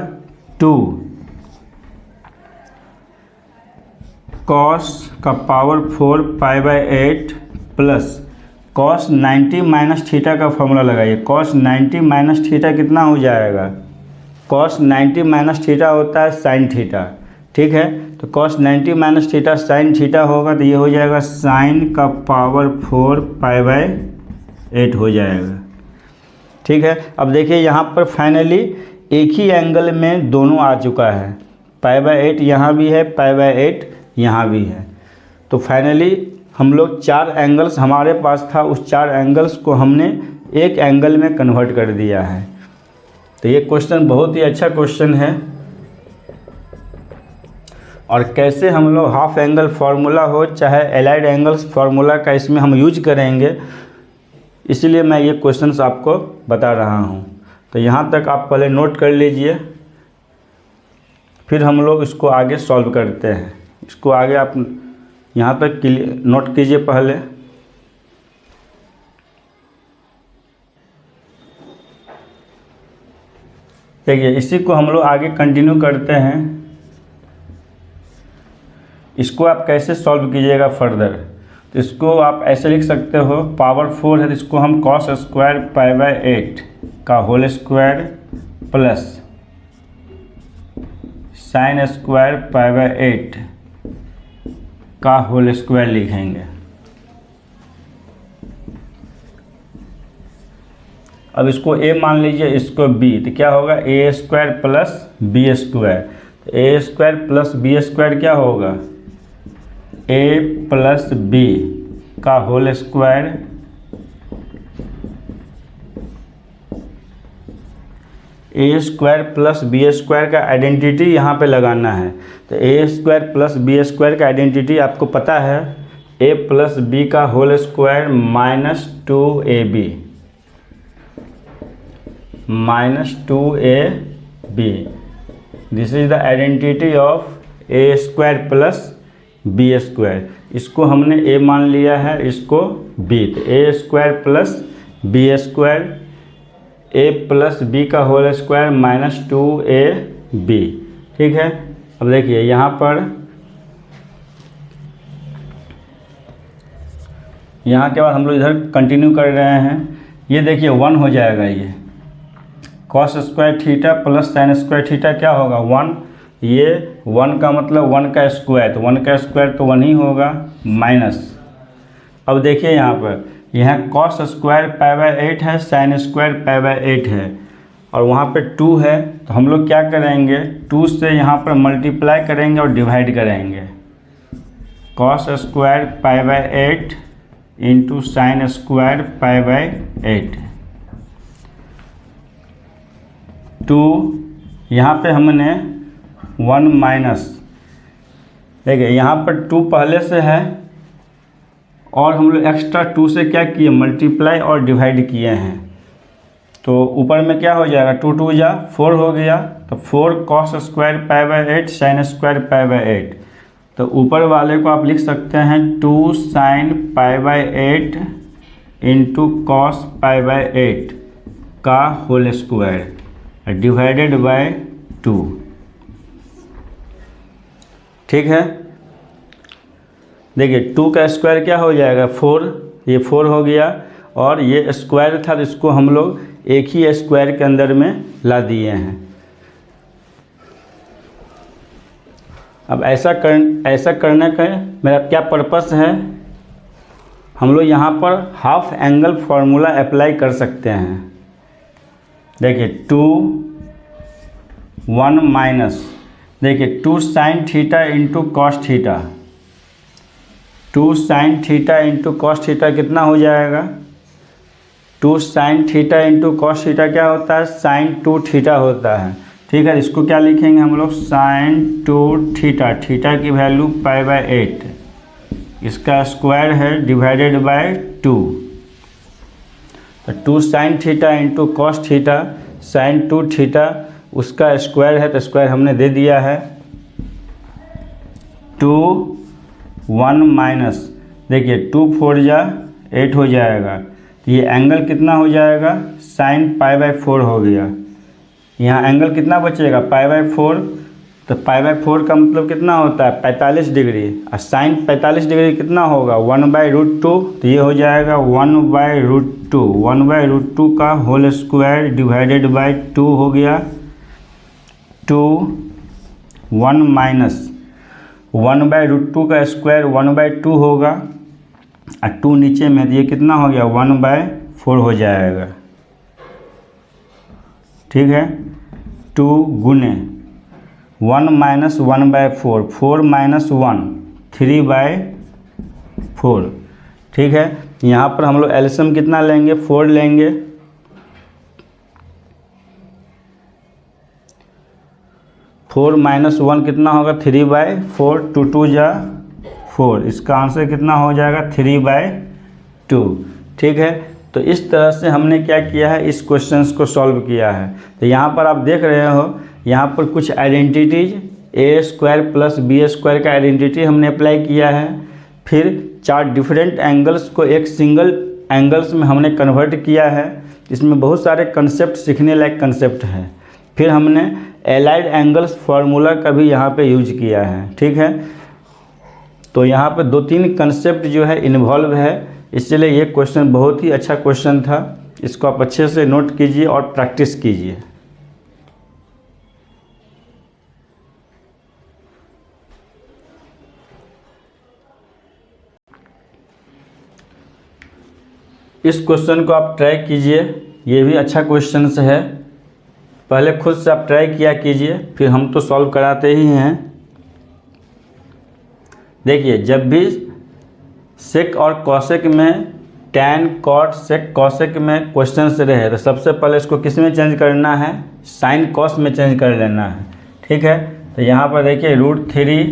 Speaker 1: 2 cos का power 4 π/8 plus cos 90 minus theta का फॉर्मूला लगाइए। cos 90 माइनस थीटा कितना हो जाएगा? cos 90 माइनस थीटा होता है साइन थीटा। ठीक है, तो cos 90 minus theta sine theta होगा, तो ये हो जाएगा साइन का पावर 4 π/8 हो जाएगा। ठीक है, अब देखिए यहाँ पर फाइनली एक ही एंगल में दोनों आ चुका है, π/8 यहाँ भी है, π/8 यहाँ भी है। तो फाइनली हम लोग 4 एंगल्स हमारे पास था, उस 4 एंगल्स को हमने एक एंगल में कन्वर्ट कर दिया है। तो ये क्वेश्चन बहुत ही अच्छा क्वेश्चन है, और कैसे हम लोग हाफ एंगल फार्मूला हो चाहे एलाइड एंगल्स फार्मूला का इसमें हम यूज करेंगे, इसलिए मैं ये क्वेश्चंस आपको बता रहा हूँ। तो यहाँ तक आप पहले नोट कर लीजिए, फिर हम लोग इसको आगे सॉल्व करते हैं। इसको आगे आप यहाँ तक नोट कीजिए पहले। देखिए इसी को हम लोग आगे कंटिन्यू करते हैं। इसको आप कैसे सॉल्व कीजिएगा फर्दर, तो इसको आप ऐसे लिख सकते हो, पावर 4 है तो इसको हम cos स्क्वायर π/8 का whole square plus sine square π/8 का होल स्क्वायर लिखेंगे। अब इसको a मान लीजिए, इसको b, तो क्या होगा? a square plus b square. तो a square plus b square क्या होगा? a प्लस b का whole square A square plus B square का आइडेंटिटी यहाँ पे लगाना है। तो ए स्क्वायर प्लस बी स्क्वायर का आइडेंटिटी आपको पता है, a प्लस बी का whole square minus 2ab minus 2ab। This is the identity of A square plus B square. इसको हमने a मान लिया है, इसको b। तो ए square plus B square, a plus B का होल स्क्वायर माइनस 2ab। ठीक है, अब देखिए यहाँ पर यहाँ के बाद हम लोग इधर कंटिन्यू कर रहे हैं। ये देखिए 1 हो जाएगा, ये cos square theta plus sine square theta क्या होगा? 1। ये 1 का मतलब 1 का स्क्वायर, तो 1 का स्क्वायर तो 1 ही होगा, माइनस। अब देखिए यहाँ पर, यह cos स्क्वायर π/8 है, साइन स्क्वायर π/8 है, और वहाँ पे 2 है, तो हम लोग क्या करेंगे, 2 से यहाँ पर मल्टीप्लाई करेंगे और डिवाइड करेंगे। Cos square pi by 8 into sine square pi by 8। 2 यहाँ पे हमने 1 माइनस, देखिए यहाँ पर 2 पहले से है और हम लोग एक्स्ट्रा 2 से क्या किए, मल्टीप्लाई और डिवाइड किए हैं। तो ऊपर में क्या हो जाएगा, 2 2 जा 4 हो गया, तो 4 cos square pi by 8 sine square pi by 8। तो ऊपर वाले को आप लिख सकते हैं 2 sine pi by 8 into cos pi by 8 का होल स्क्वायर डिवाइडेड बाय 2। ठीक है, देखिए 2 का स्क्वायर क्या हो जाएगा, 4, ये 4 हो गया, और ये स्क्वायर था तो इसको हम लोग एक ही स्क्वायर के अंदर में ला दिए हैं। अब ऐसा करने का मेरा क्या पर्पस है, हम लोग यहाँ पर हाफ एंगल फार्मूला अप्लाई कर सकते हैं। देखिए 2 1 माइनस, देखिए 2 sine theta into cos theta, 2 sine theta into cos theta कितना हो जाएगा, 2 sine theta into cos theta क्या होता है, साइन 2 थीटा होता है। ठीक है, इसको क्या लिखेंगे हम लोग, साइन 2 थीटा, थीटा की वैल्यू पाई बाय 8, इसका स्क्वायर है डिवाइडेड बाय 2। तो 2 sine theta into cos theta sine 2 theta, उसका स्क्वायर है तो स्क्वायर हमने दे दिया है। 2 1 माइनस, देखिए 2 4 जा 8 हो जाएगा, तो ये एंगल कितना हो जाएगा, साइन पाई बाय 4 हो गया। यहाँ एंगल कितना बचेगा, पाई बाय 4, तो पाई बाय 4 का मतलब कितना होता है 45 डिग्री, और साइन 45 डिग्री कितना होगा 1/√2, तो ये हो जाएगा 1/√2, 1/√2 का होल स्क्वायर डिवाइडेड बाय 2 हो गया। 2 1 माइनस 1/√2 का स्क्वायर 1/2 होगा, और 2 नीचे में, तो ये कितना हो गया 1/4 हो जाएगा। ठीक है, 2 गुने 1 माइनस 1/4, 4 माइनस 1 3/4। ठीक है, यहाँ पर हम लोग एलसीएम कितना लेंगे, 4 लेंगे। 4 माइनस 1 कितना होगा 3/4, 2 2 जा 4, इसका आंसर कितना हो जाएगा 3/2। ठीक है, तो इस तरह से हमने क्या किया है, इस क्वेश्चंस को सॉल्व किया है। तो यहाँ पर आप देख रहे हो, यहाँ पर कुछ आइडेंटिटीज a² प्लस b² का आइडेंटिटी हमने अप्लाई किया है। फिर 4 डिफरेंट एंगल्स को एक सिंगल एंगल्स में हमने कन्वर्ट किया है। इसमें बहुत सारे कंसेप्ट सीखने लायक कंसेप्ट है। फिर हमने एलाइड एंगल्स फार्मूला का भी यहाँ पे यूज किया है। ठीक है, तो यहाँ पे 2-3 कंसेप्ट जो है इन्वॉल्व है, इसलिए ये क्वेश्चन बहुत ही अच्छा क्वेश्चन था। इसको आप अच्छे से नोट कीजिए और प्रैक्टिस कीजिए। इस क्वेश्चन को आप ट्राई कीजिए, ये भी अच्छा क्वेश्चन है। पहले खुद से आप ट्राई किया कीजिए, फिर हम तो सॉल्व कराते ही हैं। देखिए, जब भी सेक और कॉसेक में टैन कॉट सेक कॉसेक में क्वेश्चन से रहे तो सबसे पहले इसको किस में चेंज करना है, साइन कॉस में चेंज कर लेना है। ठीक है, तो यहाँ पर देखिए √3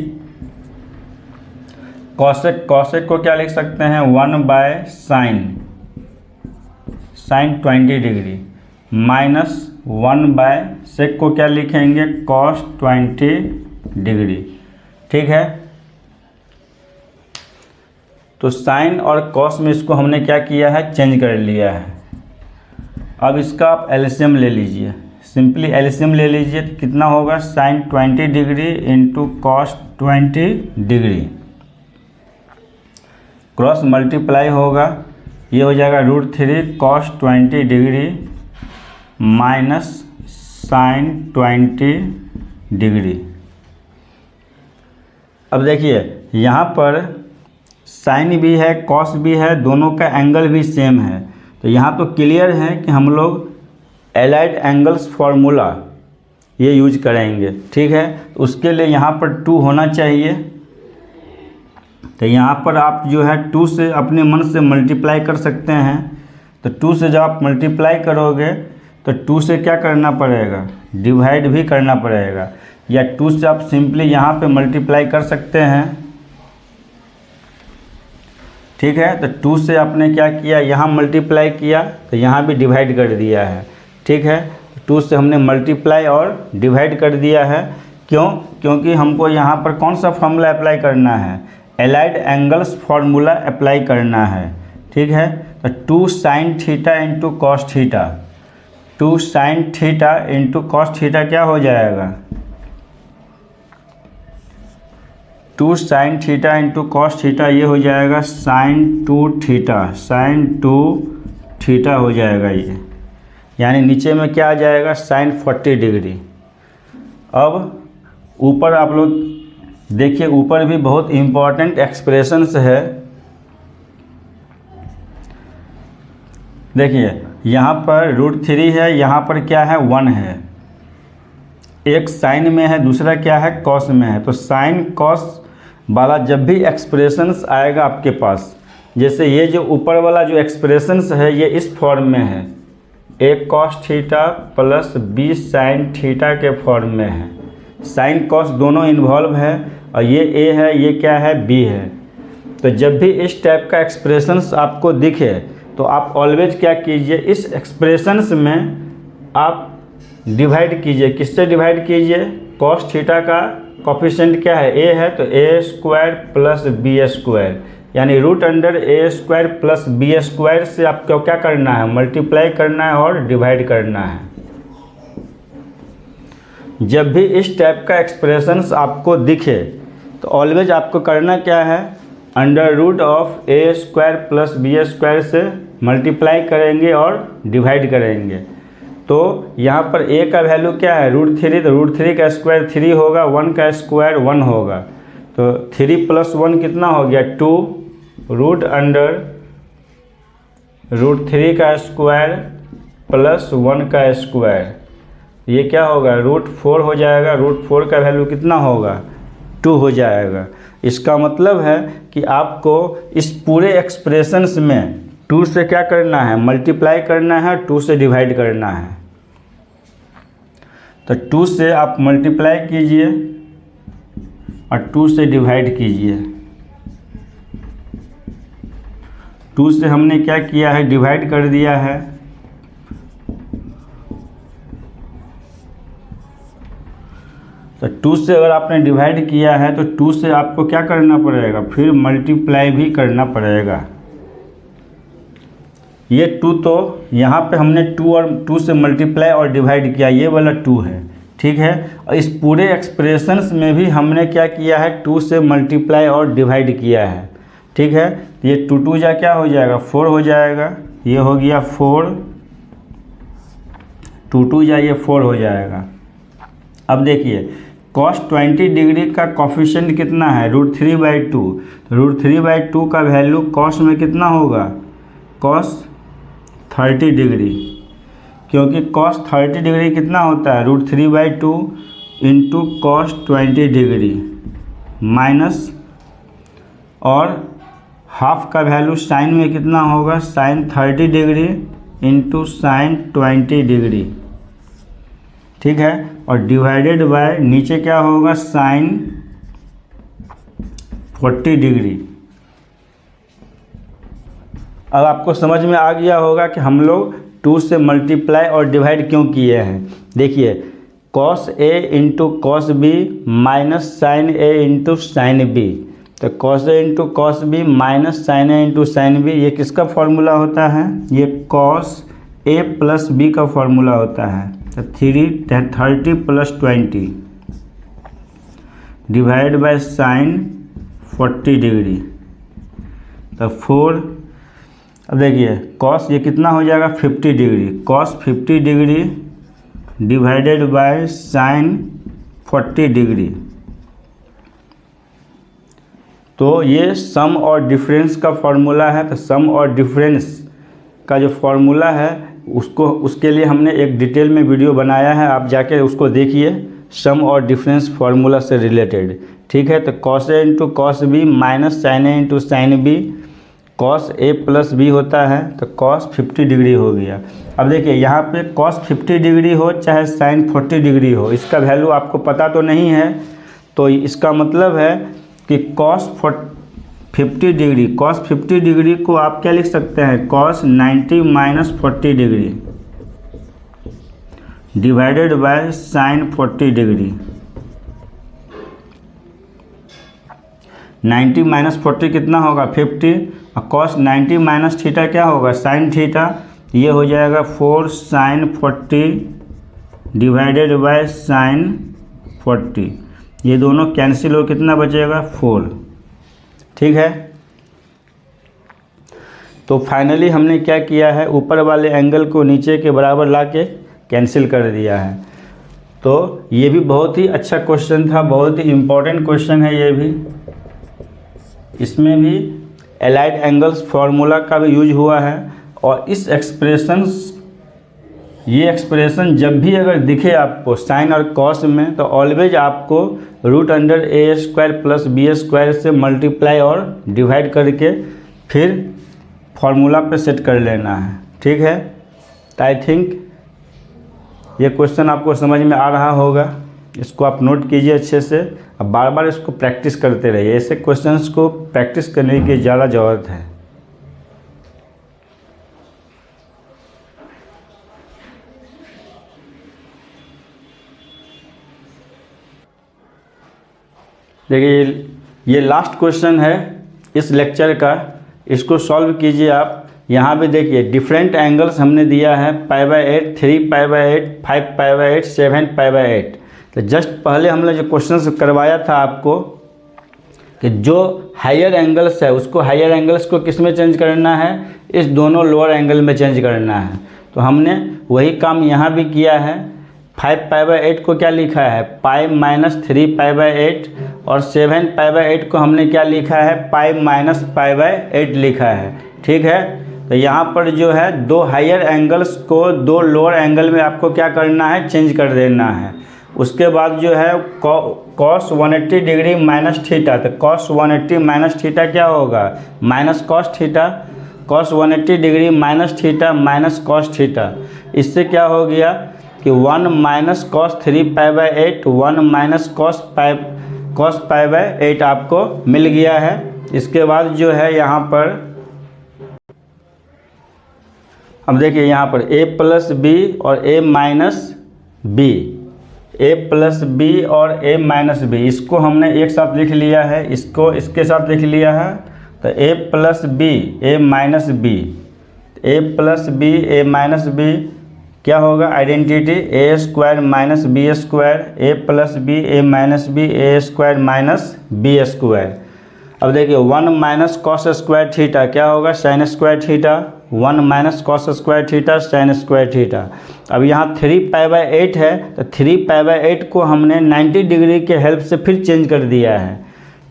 Speaker 1: कॉसेक, कॉसेक को क्या लिख सकते हैं 1/sin 20 डिग्री माइनस 1/सेक को क्या लिखेंगे cos 20 डिग्री। ठीक है, तो साइन और कॉस में इसको हमने क्या किया है, चेंज कर लिया है। अब इसका आप एलसीएम ले लीजिए, सिंपली एलसीएम ले लीजिए, तो कितना होगा sin 20 degree into cos 20 degree, cross multiply होगा, ये हो जाएगा √3 cos 20 degree minus sin 20 degree. अब देखिए यहाँ पर साइन भी है कॉस भी है, दोनों का एंगल भी सेम है। तो यहाँ तो क्लियर है कि हम लोग एलाइड एंगल्स फार्मूला ये यूज करेंगे। ठीक है, उसके लिए यहाँ पर 2 होना चाहिए। तो यहाँ पर आप जो है 2 से अपने मन से मल्टीप्लाई कर सकते हैं। तो 2 से जब आप मल्टीप्लाई करोगे तो 2 से क्या करना पड़ेगा, डिवाइड भी करना पड़ेगा, या 2 से आप सिंपली यहाँ पे मल्टीप्लाई कर सकते हैं। ठीक है, तो 2 से आपने क्या किया, यहाँ मल्टीप्लाई किया तो यहाँ भी डिवाइड कर दिया है। ठीक है, 2 से हमने मल्टीप्लाई और डिवाइड कर दिया है। क्यों? क्योंकि हमको यहाँ पर कौन सा फार्मूला अप्लाई करना है, एलाइड एंगल्स फार्मूला अप्लाई करना है। ठीक है, तो 2 sin theta into cos theta, 2 sin theta into cos theta क्या हो जाएगा, 2 sin theta into cos theta ये हो जाएगा sin 2 थीटा, sin 2 थीटा हो जाएगा ये, यानी नीचे में क्या आ जाएगा sin 40 डिग्री। अब ऊपर आप लोग देखिए, ऊपर भी बहुत इम्पॉर्टेंट एक्सप्रेशंस है। देखिए यहाँ पर √3 है, यहाँ पर क्या है 1 है, एक साइन में है दूसरा क्या है कॉस में है। तो साइन कॉस वाला जब भी एक्सप्रेशंस आएगा आपके पास, जैसे ये जो ऊपर वाला जो एक्सप्रेशंस है ये इस फॉर्म में है, a cos theta plus b sin theta के फॉर्म में है। साइन कॉस दोनों इन्वॉल्व है और ये a है, ये क्या है b है। तो जब भी इस टाइप का एक्सप्रेशंस आपको दिखे तो आप ऑलवेज क्या कीजिए, इस एक्सप्रेशंस में आप डिवाइड कीजिए। किससे डिवाइड कीजिए, कॉस थीटा का कोफिशिएंट क्या है a है, तो a² प्लस b², यानी √a² प्लस b² से आपको क्या करना है, मल्टीप्लाई करना है और डिवाइड करना है। जब भी इस टाइप का एक्सप्रेशंस आपको दिखे तो ऑलवेज आपको करना क्या है, √a² प्लस b² से मल्टीप्लाई करेंगे और डिवाइड करेंगे। तो यहाँ पर a का वैल्यू क्या है √3, तो √3 का स्क्वायर 3 होगा, 1 का स्क्वायर 1 होगा, तो 3 + 1 कितना हो गया 2, √3 का स्क्वायर प्लस 1 का स्क्वायर, ये क्या होगा √4 हो जाएगा। √4 का वैल्यू कितना होगा 2 हो जाएगा। इसका मतलब है कि आपको इस पूरे एक्सप्रेशंस में 2 से क्या करना है, मल्टीप्लाई करना है, 2 से डिवाइड करना है। तो 2 से आप मल्टीप्लाई कीजिए और 2 से डिवाइड कीजिए। 2 से हमने क्या किया है, डिवाइड कर दिया है। तो 2 से अगर आपने डिवाइड किया है तो 2 से आपको क्या करना पड़ेगा, फिर मल्टीप्लाई भी करना पड़ेगा। ये 2 तो यहाँ पे हमने 2 और 2 से मल्टीप्लाई और डिवाइड किया, ये वाला 2 है। ठीक है, और इस पूरे एक्सप्रेशंस में भी हमने क्या किया है, 2 से मल्टीप्लाई और डिवाइड किया है। ठीक है, ये 2 2 जा क्या हो जाएगा 4 हो जाएगा, ये हो गया 4, 2 2 जा ये 4 हो जाएगा। अब देखिए cos 20 डिग्री का कोफिशिएंट कितना है √3/2, तो √3/2 का वैल्यू cos में कितना होगा, cos 30 डिग्री, क्योंकि cos 30 डिग्री कितना होता है √3/2 इंटू cos 20 डिग्री माइनस, और हाफ का वैल्यू साइन में कितना होगा, sine 30 degree into sine 20 degree. ठीक है, और डिवाइडेड बाय नीचे क्या होगा साइन 40 डिग्री। अब आपको समझ में आ गया होगा कि हम लोग 2 से मल्टीप्लाई और डिवाइड क्यों किए हैं। देखिए cos a into cos B minus sine a into sine B, तो cos a into cos B minus sine a into sine B, ये किसका फॉर्मूला होता है, ये cos a प्लस b का फॉर्मूला होता है। तो 30 + 20 डिवाइड बाय साइन 40 डिग्री, तो 4। अब देखिए cos ये कितना हो जाएगा 50 degree, cos 50 degree divided by sine 40 degree. तो ये सम और डिफरेंस का फॉर्मूला है। तो सम और डिफरेंस का जो फॉर्मूला है उसके लिए हमने एक डिटेल में वीडियो बनाया है, आप जाके उसको देखिए, सम और डिफरेंस फार्मूला से रिलेटेड। ठीक है, तो cos a into cos B minus sine a into sine b, cos a plus b होता है, तो कॉस 50 डिग्री हो गया। अब देखिए यहाँ पे कॉस 50 डिग्री हो चाहे साइन 40 डिग्री हो, इसका वैल्यू आपको पता तो नहीं है, तो इसका मतलब है कि कॉस 50 डिग्री, कॉस 50 डिग्री को आप क्या लिख सकते हैं, cos 90 minus 40 degree divided by sine 40 degree. 90 minus 40 कितना होगा 50, और कॉस 90 माइनस थीटा क्या होगा साइन थीटा, ये हो जाएगा 4 साइन 40 डिवाइडेड बाय साइन 40, ये दोनों कैंसिल हो, कितना बचेगा 4। ठीक है, तो फाइनली हमने क्या किया है, ऊपर वाले एंगल को नीचे के बराबर ला के कैंसिल कर दिया है। तो ये भी बहुत ही अच्छा क्वेश्चन था, बहुत ही इम्पोर्टेंट क्वेश्चन है ये भी। इसमें भी एलाइड एंगल्स फार्मूला का भी यूज हुआ है, और इस ये एक्सप्रेशन जब भी अगर दिखे आपको साइन और कॉस में, तो ऑलवेज आपको रूट अंडर ए स्क्वायर प्लस बी स्क्वायर से मल्टीप्लाई और डिवाइड करके फिर फार्मूला पे सेट कर लेना है। ठीक है, तो आई थिंक ये क्वेश्चन आपको समझ में आ रहा होगा, इसको आप नोट कीजिए अच्छे से, अब बार बार इसको प्रैक्टिस करते रहिए, ऐसे क्वेश्चंस को प्रैक्टिस करने की ज़्यादा ज़रूरत है। देखिए ये लास्ट क्वेश्चन है इस लेक्चर का, इसको सॉल्व कीजिए आप। यहाँ भी देखिए डिफरेंट एंगल्स हमने दिया है, π/8, 3π/8, 5π/8, 7π/8। तो जस्ट पहले हमने जो क्वेश्चन करवाया था आपको कि जो हायर एंगल्स है उसको हायर एंगल्स को किस में चेंज करना है, इस दोनों लोअर एंगल में चेंज करना है। तो हमने वही काम यहाँ भी किया है। 5π/8 को क्या लिखा है, पाई माइनस 3π/8, और 7π/8 को हमने क्या लिखा है, पाई माइनस π/8 लिखा है। ठीक है, तो यहाँ पर जो है दो हायर एंगल्स को दो लोअर एंगल में आपको क्या करना है, चेंज कर देना है। उसके बाद जो है कॉस 180 डिग्री माइनस थीटा, तो कॉस 180 माइनस थीटा क्या होगा, minus cos theta, cos 180 degree minus theta minus cos theta. इससे क्या हो गया कि 1 माइनस कॉस 3π/8, 1 माइनस कॉस π/8 आपको मिल गया है। इसके बाद जो है यहाँ पर अब देखिए यहाँ पर a प्लस बी और a minus B, a plus B और a माइनस बी, इसको हमने एक साथ लिख लिया है, इसको इसके साथ लिख लिया है। तो a plus B a minus B, a plus B a minus B क्या होगा, identity A square minus B square, A plus B A minus B, A square minus B square. अब देखिए 1 माइनस कॉस स्क्वायर थीटा क्या होगा, sine square theta, 1 minus cos square theta sine square theta. अब यहाँ 3π/8 है, तो 3π/8 को हमने 90 डिग्री के हेल्प से फिर चेंज कर दिया है।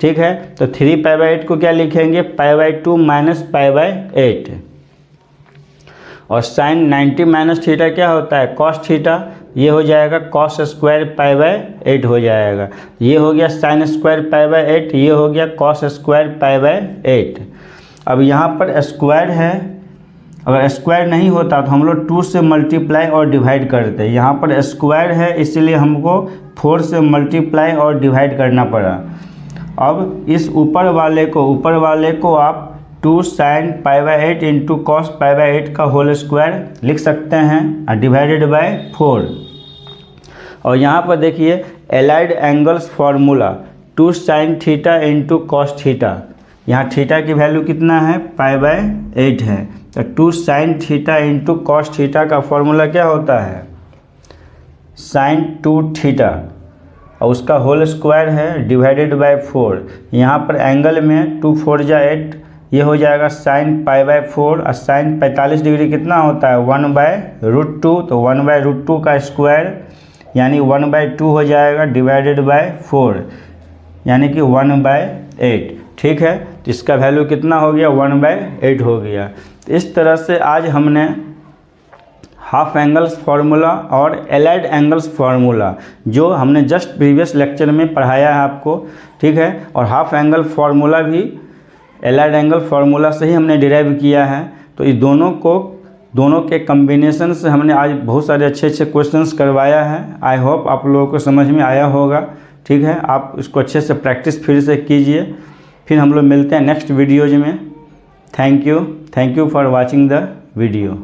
Speaker 1: ठीक है, तो 3π/8 को क्या लिखेंगे, π/2 माइनस π/8, और साइन 90 माइनस थीटा क्या होता है, कॉस थीटा, ये हो जाएगा कॉस स्क्वायर π/8 हो जाएगा। ये हो गया साइन स्क्वायर π/8, ये हो गया कॉस स्क्वायर π/8। अब यहाँ पर स्क्वायर है, अगर स्क्वायर नहीं होता तो हम लोग 2 से मल्टीप्लाई और डिवाइड करते। यहाँ पर स्क्वायर है इसीलिए हमको 4 से मल्टीप्लाई और डिवाइड करना पड़ा। अब इस ऊपर वाले को आप 2 साइन π/8 इंटू कॉस π/8 का होल स्क्वायर लिख सकते हैं, डिवाइडेड बाय 4। और यहाँ पर देखिए allied angles formula 2 sine theta into cos theta, यहाँ थीटा की वैल्यू कितना है, π/8 है। तो 2 sine theta into cos theta का फार्मूला क्या होता है, साइन 2 थीटा, और उसका होल स्क्वायर है डिवाइडेड बाय 4। यहाँ पर एंगल में 2 4 जा 8, ये हो जाएगा साइन π/4, और साइन 45 डिग्री कितना होता है, 1/√2, तो 1/√2 का स्क्वायर यानी 1/2 हो जाएगा डिवाइडेड बाय 4, यानी कि 1/8। ठीक है, तो इसका वैल्यू कितना हो गया, 1/8 हो गया। तो इस तरह से आज हमने हाफ एंगल्स फार्मूला और एलाइड एंगल्स फार्मूला, जो हमने जस्ट प्रीवियस लेक्चर में पढ़ाया है आपको, ठीक है। और हाफ एंगल फार्मूला भी एलाइड एंगल फार्मूला से ही हमने डिराइव किया है। तो इस दोनों के कम्बिनेशन से हमने आज बहुत सारे अच्छे अच्छे क्वेश्चंस करवाया है। आई होप आप लोगों को समझ में आया होगा, ठीक है। आप इसको अच्छे से प्रैक्टिस फिर से कीजिए। फिर हम लोग मिलते हैं नेक्स्ट वीडियोज में। Thank you for watching the video.